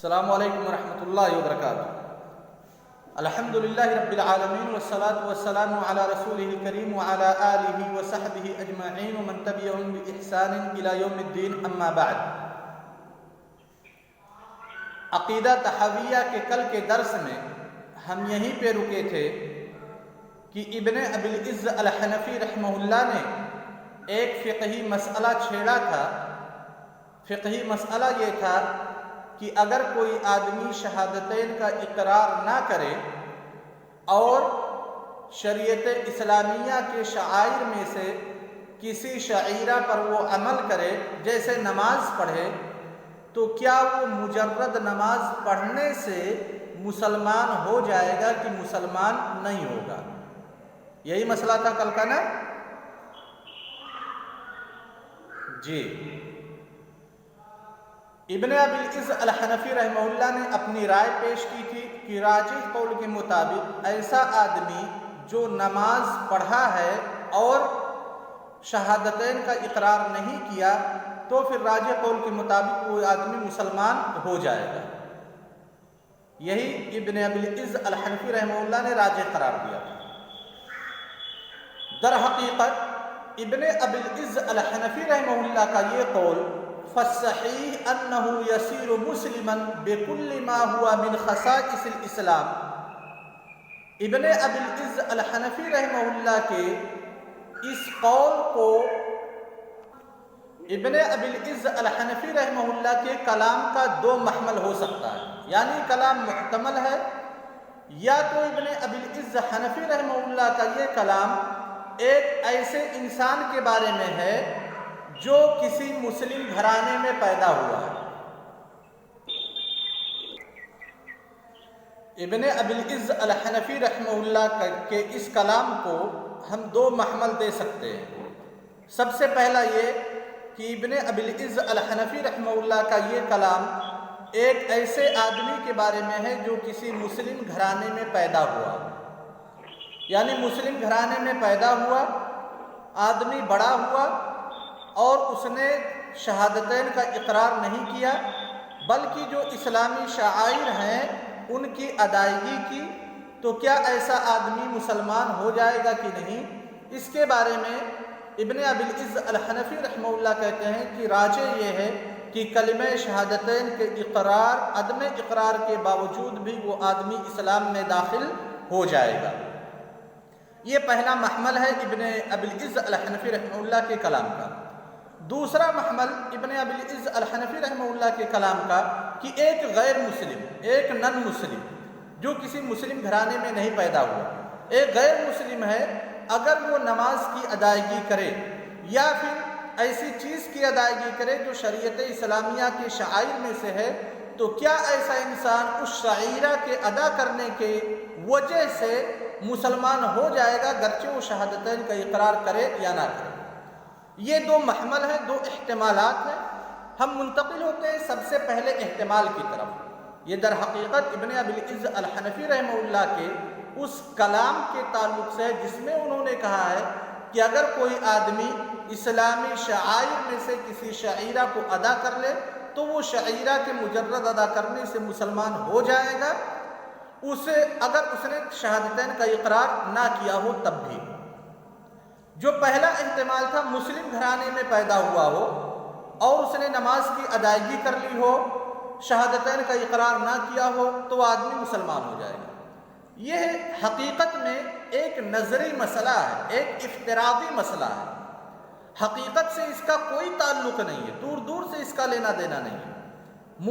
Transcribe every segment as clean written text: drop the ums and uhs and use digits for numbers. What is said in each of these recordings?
السلام علیکم ورحمۃ اللہ وبرکاتہ۔ الحمدللہ رب العالمین والصلاة والسلام علی رسولہ الکریم وعلی آلہ وصحبہ اجمعین ومن تبعہم بإحسان الی یوم الدین، اما بعد۔ عقیدہ تحویہ کے کل کے درس میں ہم یہیں پہ رکے تھے کہ ابن ابی العز الحنفی رحمہ اللہ نے ایک فقہی مسئلہ چھیڑا تھا۔ فقہی مسئلہ یہ تھا کہ اگر کوئی آدمی شہادتین کا اقرار نہ کرے اور شریعت اسلامیہ کے شعائر میں سے کسی شعیرہ پر وہ عمل کرے، جیسے نماز پڑھے، تو کیا وہ مجرد نماز پڑھنے سے مسلمان ہو جائے گا کہ مسلمان نہیں ہوگا؟ یہی مسئلہ تھا کل کا نا؟ جی، ابن ابی العز الحنفی رحمہ اللہ نے اپنی رائے پیش کی تھی کہ راجح قول کے مطابق ایسا آدمی جو نماز پڑھا ہے اور شہادتین کا اقرار نہیں کیا تو پھر راجح قول کے مطابق وہ آدمی مسلمان ہو جائے گا۔ یہی ابن ابی العز الحنفی رحمہ اللہ نے راجح قرار دیا تھا۔ در حقیقت ابن ابی العز الحنفی رحمہ اللہ کا یہ قول فالصحیح انہ یصیر مسلما بکل ما ہوا من خصائص الاسلام، ابن ابی العز الحنفی رحمہ اللہ کے اس قول کو ابن ابی العز الحنفی رحمہ اللہ کے کلام کا دو محمل ہو سکتا ہے، یعنی کلام محتمل ہے، یا تو ابن ابی العز حنفی رحمہ اللہ کا یہ کلام ایک ایسے انسان کے بارے میں ہے جو کسی مسلم گھرانے میں پیدا ہوا ہے۔ ابن ابی العز الحنفی رحمہ اللہ کے اس کلام کو ہم دو محمل دے سکتے ہیں۔ سب سے پہلا یہ کہ ابن ابی العز الحنفی رحمہ اللہ کا یہ کلام ایک ایسے آدمی کے بارے میں ہے جو کسی مسلم گھرانے میں پیدا ہوا، یعنی مسلم گھرانے میں پیدا ہوا، آدمی بڑا ہوا اور اس نے شہادتین کا اقرار نہیں کیا بلکہ جو اسلامی شعائر ہیں ان کی ادائیگی کی، تو کیا ایسا آدمی مسلمان ہو جائے گا کہ نہیں؟ اس کے بارے میں ابن ابی العز الحنفی رحمہ اللہ کہتے ہیں کہ راجح یہ ہے کہ کلمہ شہادتین کے اقرار، عدم اقرار کے باوجود بھی وہ آدمی اسلام میں داخل ہو جائے گا۔ یہ پہلا محمل ہے ابن ابی العز الحنفی رحمہ اللہ کے کلام کا۔ دوسرا محمل ابن ابی العز الحنفی رحمہ اللہ کے کلام کا کہ ایک غیر مسلم، ایک نن مسلم جو کسی مسلم گھرانے میں نہیں پیدا ہوا، ایک غیر مسلم ہے، اگر وہ نماز کی ادائیگی کرے یا پھر ایسی چیز کی ادائیگی کرے جو شریعت اسلامیہ کے شعائر میں سے ہے، تو کیا ایسا انسان اس شعیرہ کے ادا کرنے کے وجہ سے مسلمان ہو جائے گا گرچہ وہ شہادتین کا اقرار کرے یا نہ کرے؟ یہ دو محمل ہیں، دو احتمالات ہیں۔ ہم منتقل ہوتے ہیں سب سے پہلے احتمال کی طرف۔ یہ در حقیقت ابن ابی العز الحنفی رحمہ اللہ کے اس کلام کے تعلق سے ہے جس میں انہوں نے کہا ہے کہ اگر کوئی آدمی اسلامی شعائر میں سے کسی شعیرہ کو ادا کر لے تو وہ شعیرہ کے مجرد ادا کرنے سے مسلمان ہو جائے گا، اسے اگر اس نے شہادتین کا اقرار نہ کیا ہو تب بھی۔ جو پہلا احتمال تھا مسلم گھرانے میں پیدا ہوا ہو اور اس نے نماز کی ادائیگی کر لی ہو، شہادتین کا اقرار نہ کیا ہو، تو آدمی مسلمان ہو جائے گا۔ یہ حقیقت میں ایک نظری مسئلہ ہے، ایک افتراضی مسئلہ ہے، حقیقت سے اس کا کوئی تعلق نہیں ہے، دور دور سے اس کا لینا دینا نہیں ہے،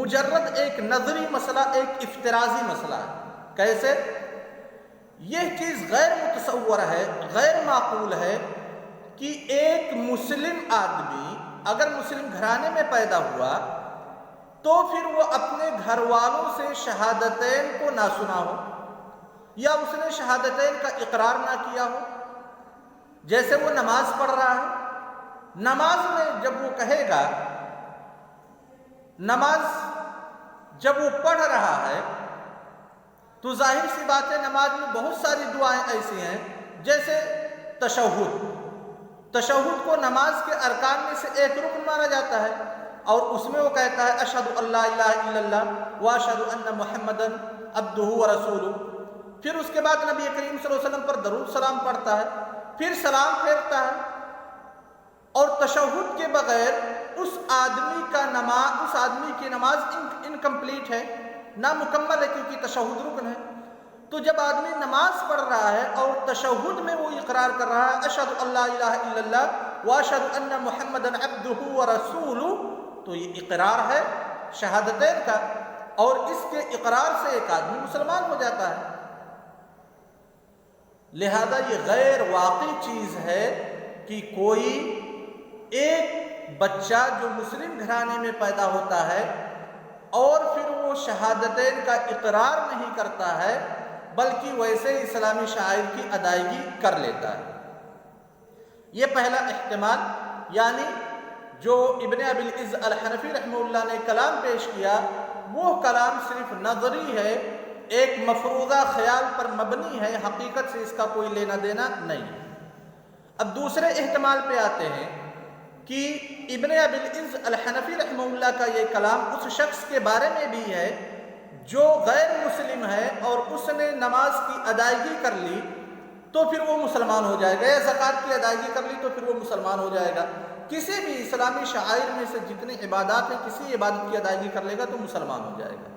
مجرد ایک نظری مسئلہ، ایک افتراضی مسئلہ ہے۔ کیسے؟ یہ چیز غیر متصور ہے، غیر معقول ہے کہ ایک مسلم آدمی اگر مسلم گھرانے میں پیدا ہوا تو پھر وہ اپنے گھر والوں سے شہادتین کو نہ سنا ہو یا اس نے شہادتین کا اقرار نہ کیا ہو۔ جیسے وہ نماز پڑھ رہا ہے، نماز میں جب وہ کہے گا، نماز جب وہ پڑھ رہا ہے تو ظاہر سی بات ہے نماز میں بہت ساری دعائیں ایسی ہیں، جیسے تشہد کو نماز کے ارکان میں سے ایک رکن مانا جاتا ہے، اور اس میں وہ کہتا ہے اشہد ان لا الہ الا اللہ واشہد ان محمدن عبدہ ورسولہ، پھر اس کے بعد نبی کریم صلی اللہ علیہ وسلم پر درود سلام پڑھتا ہے، پھر سلام پھیرتا ہے، اور تشہد کے بغیر اس آدمی کی نماز انکمپلیٹ ہے، نامکمل ہے، کیونکہ تشہد رکن ہے۔ تو جب آدمی نماز پڑھ رہا ہے اور تشہد میں وہ اقرار کر رہا ہے اشہد ان لا الہ الا اللہ واشہد ان محمدن عبدہ ورسولہ، تو یہ اقرار ہے شہادتین کا، اور اس کے اقرار سے ایک آدمی مسلمان ہو جاتا ہے۔ لہذا یہ غیر واقعی چیز ہے کہ کوئی ایک بچہ جو مسلم گھرانے میں پیدا ہوتا ہے اور پھر وہ شہادتین کا اقرار نہیں کرتا ہے بلکہ ویسے اسلامی شعائر کی ادائیگی کر لیتا ہے۔ یہ پہلا احتمال، یعنی جو ابن ابی العز الحنفی رحمہ اللہ نے کلام پیش کیا وہ کلام صرف نظری ہے، ایک مفروضہ خیال پر مبنی ہے، حقیقت سے اس کا کوئی لینا دینا نہیں۔ اب دوسرے احتمال پہ آتے ہیں کہ ابن ابی العز الحنفی رحمہ اللہ کا یہ کلام اس شخص کے بارے میں بھی ہے جو غیر مسلم ہے اور اس نے نماز کی ادائیگی کر لی تو پھر وہ مسلمان ہو جائے گا، یا زکوٰۃ کی ادائیگی کر لی تو پھر وہ مسلمان ہو جائے گا۔ کسی بھی اسلامی شعائر میں سے جتنی عبادات ہیں کسی عبادت کی ادائیگی کر لے گا تو مسلمان ہو جائے گا۔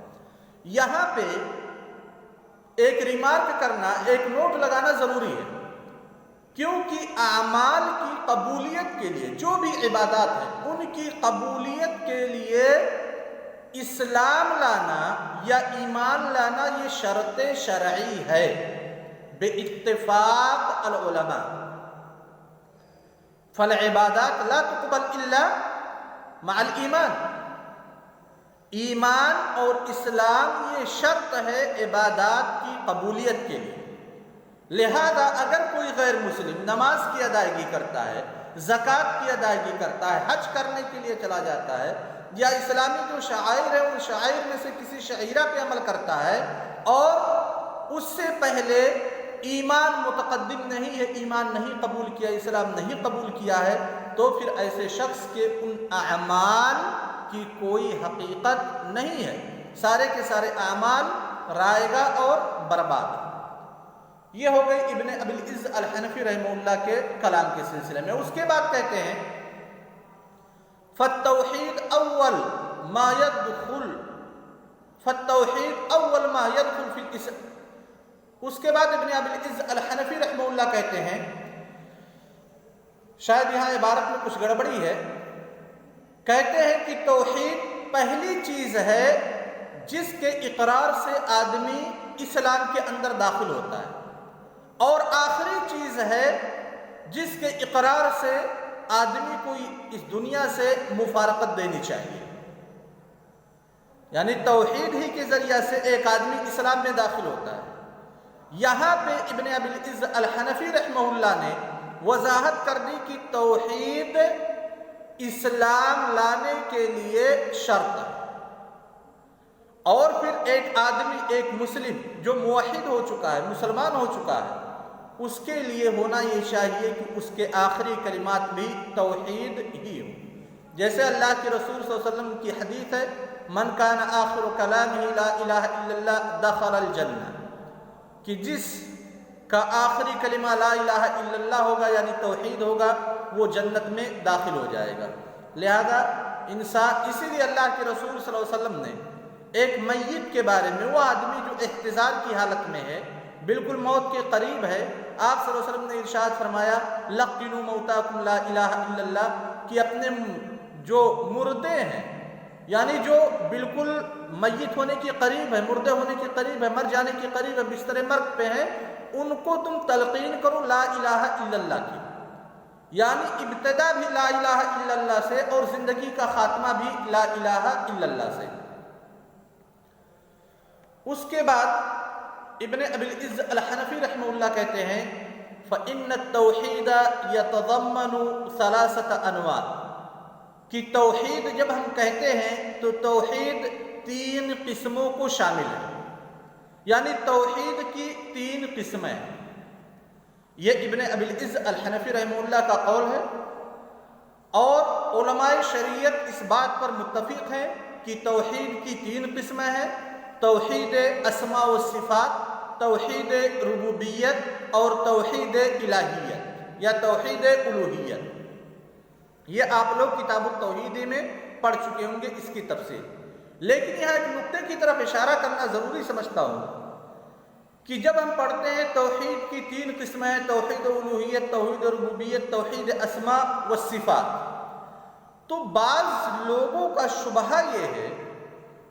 یہاں پہ ایک ریمارک کرنا، ایک نوٹ لگانا ضروری ہے، کیونکہ اعمال کی قبولیت کے لیے جو بھی عبادات ہیں ان کی قبولیت کے لیے اسلام لانا یا ایمان لانا یہ شرط شرعی ہے بے اتفاق العلماء۔ فالعبادات لا تقبل الا مع الایمان، ایمان اور اسلام یہ شرط ہے عبادات کی قبولیت کے لیے۔ لہذا اگر کوئی غیر مسلم نماز کی ادائیگی کرتا ہے، زکوٰۃ کی ادائیگی کرتا ہے، حج کرنے کے لیے چلا جاتا ہے، یا اسلامی جو شعائر ہے ان شعائر میں سے کسی شعیرہ پہ عمل کرتا ہے اور اس سے پہلے ایمان متقدم نہیں ہے، ایمان نہیں قبول کیا، اسلام نہیں قبول کیا ہے، تو پھر ایسے شخص کے ان اعمال کی کوئی حقیقت نہیں ہے، سارے کے سارے اعمال رائگاں اور برباد۔ یہ ہو گئی ابن ابی العز الحنفی رحمہ اللہ کے کلام کے سلسلے میں۔ اس کے بعد کہتے ہیں فالتوحید اول ما يدخل فی الاسلام۔ اس کے بعد ابن ابی العز الحنفی رحمہ اللہ کہتے ہیں، شاید یہاں عبارت میں کچھ گڑبڑی ہے، کہتے ہیں کہ توحید پہلی چیز ہے جس کے اقرار سے آدمی اسلام کے اندر داخل ہوتا ہے، اور آخری چیز ہے جس کے اقرار سے آدمی کو اس دنیا سے مفارقت دینی چاہیے۔ یعنی توحید ہی کے ذریعہ سے ایک آدمی اسلام میں داخل ہوتا ہے۔ یہاں پہ ابن ابی العز الحنفی رحمہ اللہ نے وضاحت کر دی کہ توحید اسلام لانے کے لیے شرط ہے، اور پھر ایک آدمی، ایک مسلم جو موحد ہو چکا ہے، مسلمان ہو چکا ہے، اس کے لیے ہونا یہ چاہیے کہ اس کے آخری کلمات بھی توحید ہی ہو۔ جیسے اللہ کے رسول صلی اللہ علیہ وسلم کی حدیث ہے من کان آخر کلامہ لا الہ الا اللہ دخل الجنہ، کہ جس کا آخری کلمہ لا الہ الا اللہ ہوگا یعنی توحید ہوگا وہ جنت میں داخل ہو جائے گا۔ لہذا انسان، اسی لیے اللہ کے رسول صلی اللہ علیہ وسلم نے ایک میت کے بارے میں، وہ آدمی جو احتضار کی حالت میں ہے، بالکل موت کے قریب ہے، آپ صلی اللہ علیہ وسلم نے ارشاد فرمایا لقنوا موتاکم لا الہ الا اللہ، کہ اپنے جو مردے ہیں، یعنی جو بالکل میت ہونے کے قریب ہے، مردے ہونے کے قریب ہے، مر جانے کے قریب ہے، بستر مرگ پہ ہیں، ان کو تم تلقین کرو لا الہ الا اللہ کی، یعنی ابتدا بھی لا الہ الا اللہ سے اور زندگی کا خاتمہ بھی لا الہ الا اللہ سے۔ اس کے بعد ابن ابی العز الحنفی رحمہ اللہ کہتے ہیں فإن التوحید یتضمن ثلاثۃ انواع، کہ توحید جب ہم کہتے ہیں تو توحید 3 قسموں کو شامل ہے، یعنی توحید کی 3 قسمیں ہیں۔ یہ ابن ابی العز الحنفی رحمہ اللہ کا قول ہے، اور علماء شریعت اس بات پر متفق ہیں کہ توحید کی 3 قسمیں ہیں: توحید اسماء و صفات، توحید ربوبیت اور توحید الہیت یا توحید الوہیت۔ یہ آپ لوگ کتاب التوحید میں پڑھ چکے ہوں گے اس کی تفصیل، لیکن یہاں ایک نقطے کی طرف اشارہ کرنا ضروری سمجھتا ہوں کہ جب ہم پڑھتے ہیں توحید کی 3 قسمیں ہیں: توحید الوہیت، توحید ربوبیت، توحید اسماء و صفات، تو بعض لوگوں کا شبہہ یہ ہے،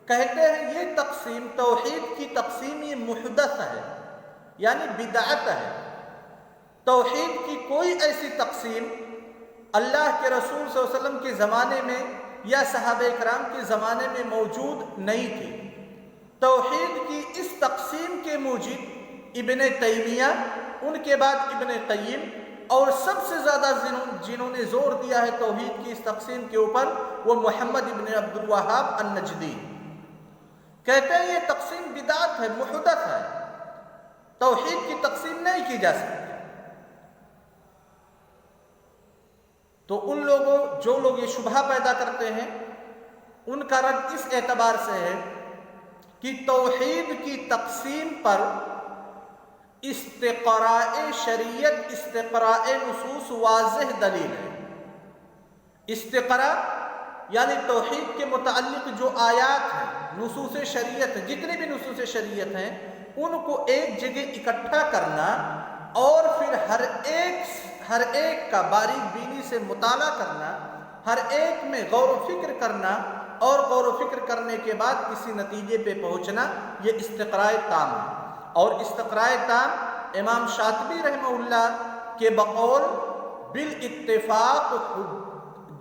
کہتے ہیں یہ تقسیم، توحید کی تقسیم یہ محدث ہے، یعنی بدعت ہے۔ توحید کی کوئی ایسی تقسیم اللہ کے رسول صلی اللہ علیہ وسلم کے زمانے میں یا صحابہ کرام کے زمانے میں موجود نہیں تھی۔ توحید کی اس تقسیم کے موجب ابن تیمیہ، ان کے بعد ابن قیم، اور سب سے زیادہ جنہوں نے زور دیا ہے توحید کی اس تقسیم کے اوپر، وہ محمد ابن عبد الوہاب النجدی، کہتے ہیں یہ تقسیم بدعت ہے، محدث ہے، توحید کی تقسیم نہیں کی جا سکتی۔ تو ان لوگوں جو لوگ یہ شبہہ پیدا کرتے ہیں، ان کا رد اس اعتبار سے ہے کہ توحید کی تقسیم پر استقراء شریعت، استقراء نصوص واضح دلیل ہے۔ استقراء یعنی توحید کے متعلق جو آیات ہیں، نصوص شریعت ہیں، جتنے بھی نصوص شریعت ہیں، ان کو ایک جگہ اکٹھا کرنا اور پھر ہر ایک کا باریک بینی سے مطالعہ کرنا، ہر ایک میں غور و فکر کرنا، اور غور و فکر کرنے کے بعد کسی نتیجے پہ پہنچنا، یہ استقراء تام ہے۔ اور استقراء تام امام شاطبی رحمہ اللہ کے بقول بالاتفاق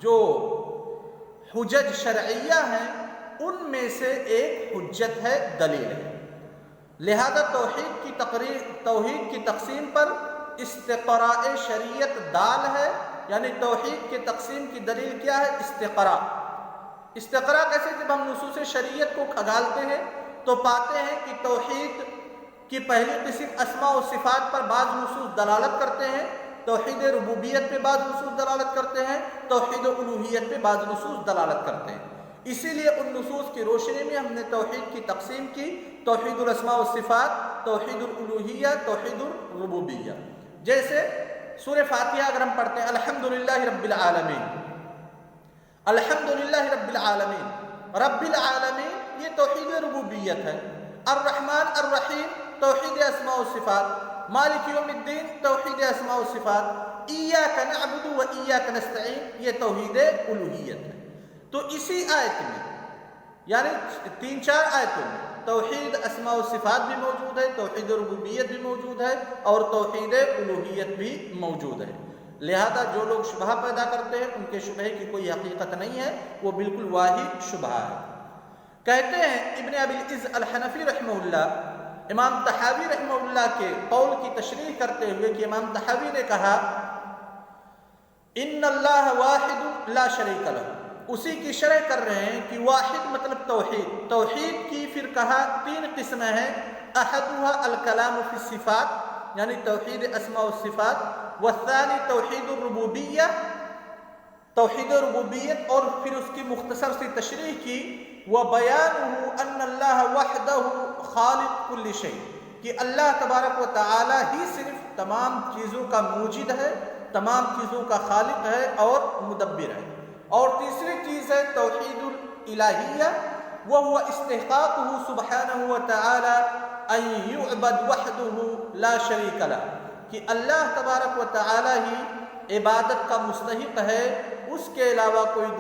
جو حجج شرعیہ ہیں ان میں سے ایک حجت ہے، دلیل ہے۔ لہذا توحید کی تقسیم پر استقراء شریعت دال ہے، یعنی توحید کی تقسیم کی دلیل کیا ہے؟ استقراء۔ استقراء کیسے؟ جب ہم نصوص شریعت کو کھگالتے ہیں تو پاتے ہیں کہ توحید کی پہلی قسم اسماء و صفات پر بعض نصوص دلالت کرتے ہیں، توحید ربوبیت پہ بعض نصوص دلالت کرتے ہیں، توحید الوہیت پہ بعض نصوص دلالت کرتے ہیں۔ اسی لیے ان نصوص کی روشنی میں ہم نے توحید کی تقسیم کی: توحید الاسماء و صفات، توحید الوہیہ، توحید الربوبیہ۔ جیسے سورہ فاتحہ اگر ہم پڑھتے ہیں الحمدللہ رب العالمین، الحمدللہ رب العالمین، رب العالمین یہ توحید ربوبیت ہے۔ الرحمن الرحیم توحید اسماء و صفات، مالک یوم الدین توحید اسماء و صفات، ایاک نعبد و ایاک نستعین یہ توحید الوہیت ہے۔ تو اسی آیت میں یعنی 3-4 آیتوں میں توحید اسماء و صفات بھی موجود ہے، توحید ربوبیت بھی موجود ہے، اور توحید الوہیت بھی موجود ہے۔ لہذا جو لوگ شبہہ پیدا کرتے ہیں ان کے شبہے کی کوئی حقیقت نہیں ہے، وہ بالکل واہی شبہہ ہے۔ کہتے ہیں ابن ابی العز الحنفی رحمہ اللہ، امام طحاوی رحمہ اللہ کے قول کی تشریح کرتے ہوئے کہ امام طحاوی نے کہا ان اللہ واحد لا شریک لہ، اسی کی شرح کر رہے ہیں کہ واحد مطلب توحید۔ توحید کی پھر کہا 3 قسمیں ہیں: احدها الکلام فی الصفات یعنی توحید اسماء و صفات، والثانی توحید الربوبیہ، توحید ربوبیت، اور پھر اس کی مختصر سی تشریح کی وَبَيَانُهُ أَنَّ اللَّهَ وَحْدَهُ خَالِقُ كُلِّ شَيْءٍ، کہ اللہ تبارک و تعالی ہی صرف تمام چیزوں کا موجد ہے، تمام چیزوں کا خالق ہے اور مدبر ہے۔ اور تیسری چیز ہے توحید الالہیہ، وَهُوَ اسْتِحْقَاقُهُ سُبْحَانَهُ وَتَعَالَى أَن يُعْبَدْ وَحْدَهُ لَا شَرِيكَ لَهُ، کہ اللہ تبارک و تعالی ہی عبادت کا مستحق ہے، اس کے علاوہ کوئی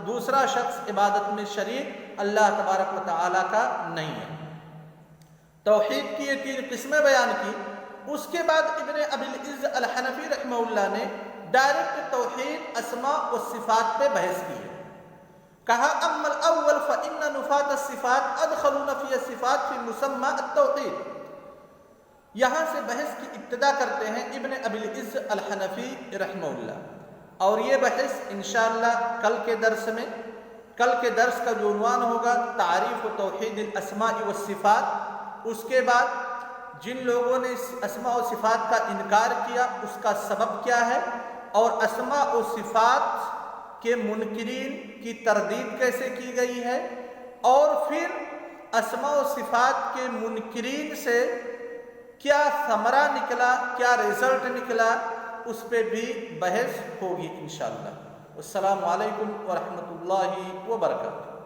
دوسرا شخص عبادت میں شریک اللہ تبارک و تعالی کا نہیں ہے۔ توحید کی یہ 3 قسمیں بیان کی۔ اس کے بعد ابن ابی العز الحنفی رحمہ اللہ نے ڈائریکٹ توحید اسماء و صفات پہ بحث کی ہے۔ کہا اما الاول فإن نفاة الصفات ادخل نفی الصفات فی مسمى التوحید۔ یہاں سے بحث کی ابتدا کرتے ہیں ابن ابی العز الحنفی رحمہ اللہ، اور یہ بحث انشاءاللہ کل کے درس کا جو عنوان ہوگا تعریف و توحید الاسماء والصفات، اس کے بعد جن لوگوں نے اسماء و صفات کا انکار کیا اس کا سبب کیا ہے، اور اسماء و صفات کے منکرین کی تردید کیسے کی گئی ہے، اور پھر اسماء و صفات کے منکرین سے کیا ثمرہ نکلا، کیا رزلٹ نکلا، اس پہ بھی بحث ہوگی انشاءاللہ۔ السلام علیکم ورحمۃ اللہ وبرکاتہ۔